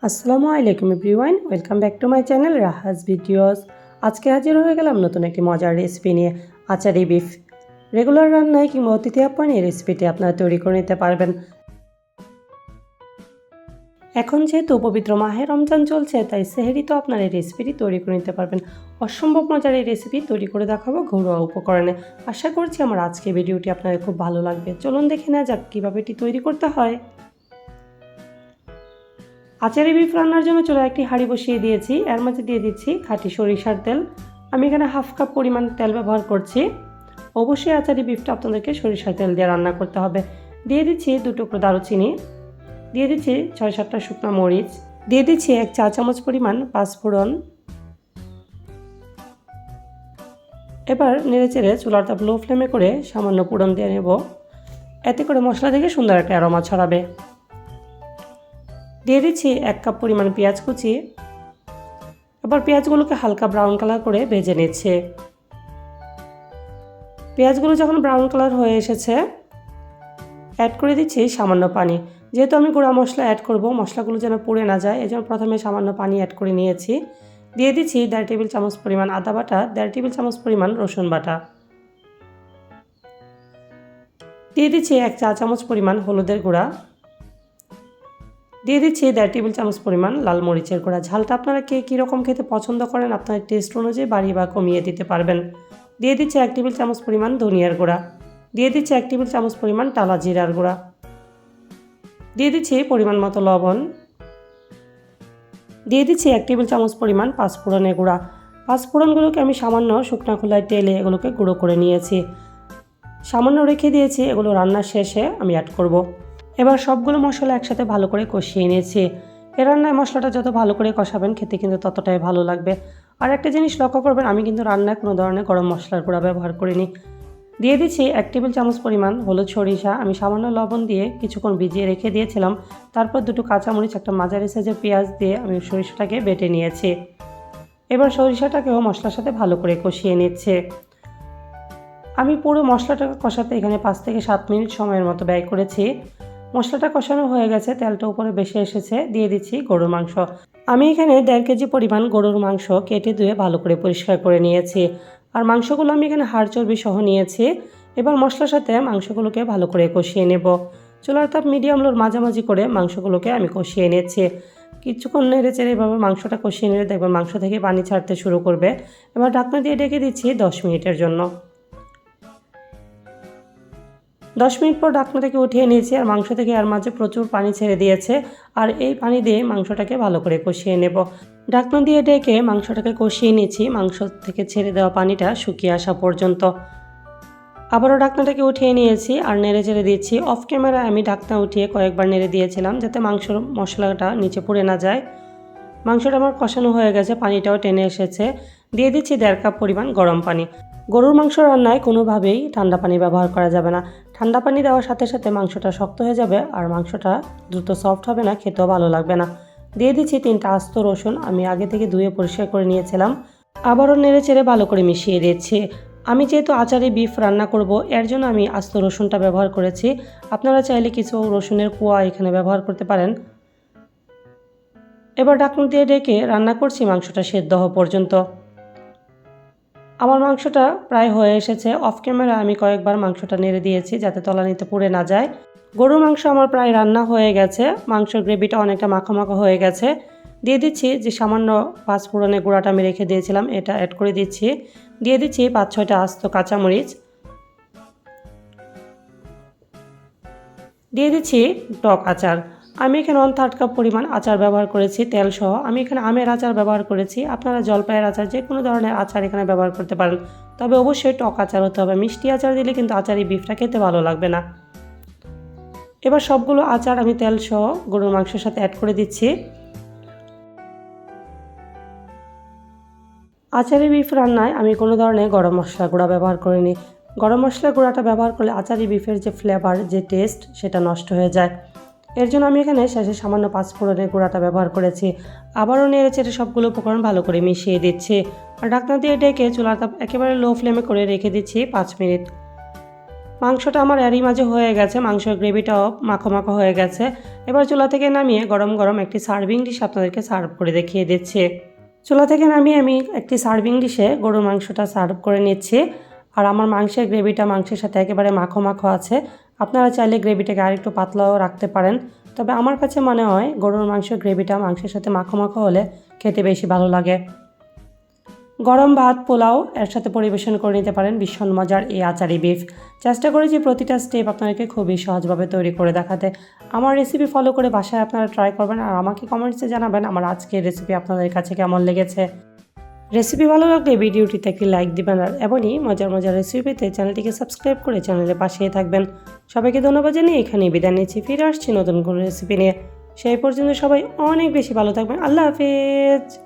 আসসালামু আলাইকুম everyone, welcome back to my channel Rahaj videos. আজকে হাজির হয়ে গেলাম নতুন একটি মজার রেসিপি নিয়ে, আচারি বিফ। রেগুলার রান্নায় কিংবা অতিথি আপ্যায়নে এই রেসিপিটি আপনারা তৈরি করে নিতে পারবেন। এখন যেহেতু পবিত্র মাহে রমজান চলছে, তাই সেহরি তো আপনার এই রেসিপিটি তৈরি করে নিতে পারবেন। অসম্ভব মজার এই রেসিপি তৈরি করে দেখাবো ঘরোয়া উপকরণে। আশা করছি আমার আজকে ভিডিওটি আপনাদের খুব ভালো লাগবে। চলুন দেখে নেওয়া যাক কীভাবে এটি তৈরি করতে হয়। আচারি বিফ রান্নার জন্য চলো একটি হাঁড়ি বসিয়ে দিয়েছি। এর মাঝে দিয়ে দিচ্ছি খাঁটি সরিষার তেল। আমি এখানে হাফ কাপ পরিমাণ তেল ব্যবহার করছি। অবশ্যই আচারি বিফটা আপনাদেরকে সরিষার তেল দিয়ে রান্না করতে হবে। দিয়ে দিচ্ছি 2 টুকরো দারুচিনি, দিয়ে দিচ্ছি 6-7টা শুকনো মরিচ, দিয়ে দিচ্ছি 1 চা চামচ পরিমাণ পাঁচফোড়ন। এবার নেড়েচেড়ে চুলার তাপ লো ফ্লেমে করে সামান্য ফোড়ন দিয়ে নেব। এতে করে মশলা থেকে সুন্দর একটা অ্যারোমা ছড়াবে। দিয়ে দিচ্ছি 1 কাপ পরিমাণ পেঁয়াজ কুচি। এবার পেঁয়াজগুলোকে হালকা ব্রাউন কালার করে ভেজে নিচ্ছে। পেঁয়াজগুলো যখন ব্রাউন কালার হয়ে এসেছে, অ্যাড করে দিচ্ছি সামান্য পানি। যেহেতু আমি গুঁড়া মশলা অ্যাড করব, মশলাগুলো যেন পুড়ে না যায়, এজন্য প্রথমে সামান্য পানি অ্যাড করে নিয়েছি। দিয়ে দিচ্ছি 1.5 টেবিল চামচ পরিমাণ আদা বাটা, 1.5 টেবিল চামচ পরিমাণ রসুন বাটা। দিয়ে দিচ্ছি 1 চা চামচ পরিমাণ হলুদের গুঁড়া। দিয়ে দিচ্ছি 1.5 টেবিল চামচ পরিমাণ লাল মরিচের গুঁড়া। ঝালটা আপনারা কে কীরকম খেতে পছন্দ করেন আপনার টেস্ট অনুযায়ী বাড়িয়ে বা কমিয়ে দিতে পারবেন। দিয়ে দিচ্ছি 1 টেবিল চামচ পরিমাণ ধনিয়ার গুঁড়া। দিয়ে দিচ্ছি 1 টেবিল চামচ পরিমাণ টালা জিরার গুঁড়া। দিয়ে দিচ্ছি পরিমাণ মতো লবণ। দিয়ে দিচ্ছি 1 টেবিল চামচ পরিমাণ পাঁচফোড়নের গুঁড়া। পাঁচফোড়নগুলোকে আমি সামান্য শুকনো খোলায় তেলে এগুলোকে গুঁড়ো করে নিয়েছি। সামান্য রেখে দিয়েছি, এগুলো রান্নার শেষে আমি অ্যাড করব। এবার সবগুলো মশলা একসাথে ভালো করে কষিয়ে নিয়েছি। এ রান্নায় মশলাটা যত ভালো করে কষাবেন খেতে কিন্তু ততটাই ভালো লাগবে। আর একটা জিনিস লক্ষ্য করবেন, আমি কিন্তু রান্নায় কোনো ধরনের গরম মশলার গুঁড়া ব্যবহার করিনি। দিয়ে দিচ্ছি 1 টেবিল চামচ পরিমাণ হলুদ সরিষা। আমি সামান্য লবণ দিয়ে কিছুক্ষণ ভিজিয়ে রেখে দিয়েছিলাম। তারপর 2টো কাঁচামরিচ, একটা মাঝারি সাইজের পেঁয়াজ দিয়ে আমি সরিষাটাকে বেটে নিয়েছি। এবার সরিষাটাকেও মশলার সাথে ভালো করে কষিয়ে নিচ্ছে। আমি পুরো মশলাটাকে কষাতে এখানে 5 থেকে 7 মিনিট সময়ের মতো ব্যয় করেছি। মশলাটা কষানো হয়ে গেছে, তেলটা উপরে বেশি এসেছে। দিয়ে দিচ্ছি গরুর মাংস। আমি এখানে 1.5 কেজি পরিমাণ গরুর মাংস কেটে ধুয়ে ভালো করে পরিষ্কার করে নিয়েছি। আর মাংসগুলো আমি এখানে হাড় চর্বি সহ নিয়েছি। এবার মশলার সাথে মাংসগুলোকে ভালো করে কষিয়ে নেব। চুলার তাপ মিডিয়াম লোর মাঝামাঝি করে মাংসগুলোকে আমি কষিয়ে নিয়েছি। কিছুক্ষণ নেড়ে চেড়ে এভাবে মাংসটা কষিয়ে নিলে দেখবেন মাংস থেকে পানি ছাড়তে শুরু করবে। এবার ঢাকনা দিয়ে ঢেকে দিচ্ছি 10 মিনিটের জন্য। 10 মিনিট পর ঢাকনা থেকে উঠিয়ে নিয়েছি। আর মাংস থেকে এর মাঝে প্রচুর পানি ছেড়ে দিয়েছে। আর এই পানি দিয়ে মাংসটাকে ভালো করে কষিয়ে নেব। ঢাকনা দিয়ে ঢেকে মাংসটাকে কষিয়ে নিয়েছি, মাংস থেকে ছেড়ে দেওয়া পানিটা শুকিয়ে আসা পর্যন্ত। আবারও ঢাকনাটাকে উঠিয়ে নিয়েছি আর নেড়ে চেড়ে দিচ্ছি। অফ ক্যামেরায় আমি ঢাকনা উঠিয়ে কয়েকবার নেড়ে দিয়েছিলাম, যাতে মাংসর মশলাটা নিচে পুড়ে না যায়। মাংসটা আমার কষানো হয়ে গেছে, পানিটাও টেনে এসেছে। দিয়ে দিচ্ছি 1.5 কাপ পরিমাণ গরম পানি। গরুর মাংস রান্নায় কোনোভাবেই ঠান্ডা পানি ব্যবহার করা যাবে না। ঠান্ডা পানি দেওয়ার সাথে সাথে মাংসটা শক্ত হয়ে যাবে আর মাংসটা দ্রুত সফট হবে না, খেতেও ভালো লাগবে না। দিয়ে দিচ্ছি 3টা আস্ত রসুন, আমি আগে থেকে ধুয়ে পরিষ্কার করে নিয়েছিলাম। আবারও নেড়ে চেড়ে ভালো করে মিশিয়ে দিচ্ছি। আমি যেহেতু আচারি বিফ রান্না করব, এর জন্য আমি আস্ত রসুনটা ব্যবহার করেছি। আপনারা চাইলে কিছু রসুনের কোয়া এখানে ব্যবহার করতে পারেন। এবার ঢাকনা দিয়ে ঢেকে রান্না করছি মাংসটা সেদ্ধ হওয়া পর্যন্ত। আমার মাংসটা প্রায় হয়ে এসেছে। অফ ক্যামেরা আমি কয়েকবার মাংসটা নেড়ে দিয়েছি যাতে তলানিতে পুড়ে না যায়। গরুর মাংস আমার প্রায় রান্না হয়ে গেছে। মাংসের গ্রেভিটা অনেকটা মাখো মাখো হয়ে গেছে। দিয়ে দিচ্ছি যে সামান্য পাঁচফোড়নের গুঁড়াটা আমি রেখে দিয়েছিলাম, এটা অ্যাড করে দিচ্ছি। দিয়ে দিচ্ছি 5-6টা আস্ত কাঁচামরিচ। দিয়ে দিচ্ছি টক আচার। আমি এখানে 1/3 কাপ পরিমাণ আচার ব্যবহার করেছি তেল সহ। আমি এখানে আমের আচার ব্যবহার করেছি। আপনারা জলপাইয়ের আচার, যে কোনো ধরনের আচার এখানে ব্যবহার করতে পারেন, তবে অবশ্যই টক আচার হতে হবে। মিষ্টি আচার দিলে কিন্তু আচারি বিফটা খেতে ভালো লাগবে না। এবার সবগুলো আচার আমি তেল সহ গরুর মাংসের সাথে অ্যাড করে দিচ্ছি। আচারি বিফ রান্নায় আমি কোনো ধরনের গরম মশলা গুঁড়া ব্যবহার করিনি। গরম মশলা গুঁড়াটা ব্যবহার করলে আচারি বিফের যে ফ্লেভার, যে টেস্ট, সেটা নষ্ট হয়ে যায়। এর জন্য আমি এখানে শেষে সামান্য পাঁচফোড়নের গুঁড়াটা ব্যবহার করেছি। আবারও নেড়ে চেড়ে সবগুলো উপকরণ ভালো করে মিশিয়ে দিচ্ছি। আর ঢাকনা দিয়ে ঢেকে চুলার তাপ একেবারে লো ফ্লেমে করে রেখে দিচ্ছি 5 মিনিট। মাংসটা আমার এরই মাঝে হয়ে গেছে, মাংসের গ্রেভিটাও মাখো মাখো হয়ে গেছে। এবার চুলা থেকে নামিয়ে গরম গরম একটি সার্ভিং ডিশ আপনাদেরকে সার্ভ করে দেখিয়ে দিচ্ছি। চুলা থেকে নামিয়ে আমি একটি সার্ভিং ডিশে গরুর মাংসটা সার্ভ করে নিচ্ছি। আর আমার মাংসের গ্রেভিটা মাংসের সাথে একেবারে মাখো মাখো আছে। আপনারা চাইলে গ্রেভিটাকে আরেকটু পাতলাও রাখতে পারেন, তবে আমার কাছে মনে হয় গরুর মাংসের গ্রেভিটা মাংসের সাথে মাখো মাখো হলে খেতে বেশি ভালো লাগে। গরম ভাত, পোলাও এর সাথে পরিবেশন করে নিতে পারেন ভীষণ মজার এই আচারি বিফ। চেষ্টা করেছি প্রতিটা স্টেপ আপনাদেরকে খুবই সহজভাবে তৈরি করে দেখাতে। আমার রেসিপি ফলো করে বাসায় আপনারা ট্রাই করবেন আর আমাকে কমেন্টসে জানাবেন আমার আজকের রেসিপি আপনাদের কাছে কেমন লেগেছে। রেসিপি ভালো লাগলে ভিডিওটিতে একটি লাইক দিবেন আর এমনই মজার মজার রেসিপি পেতে চ্যানেলটিকে সাবস্ক্রাইব করে চ্যানেলের পাশেই থাকবেন। সবাইকে ধন্যবাদ জানিয়ে এখানেই বিদায় নিচ্ছি। ফিরে আসছি নতুন কোনো রেসিপি নিয়ে। সেই পর্যন্ত সবাই অনেক বেশি ভালো থাকবেন। আল্লাহ হাফেজ।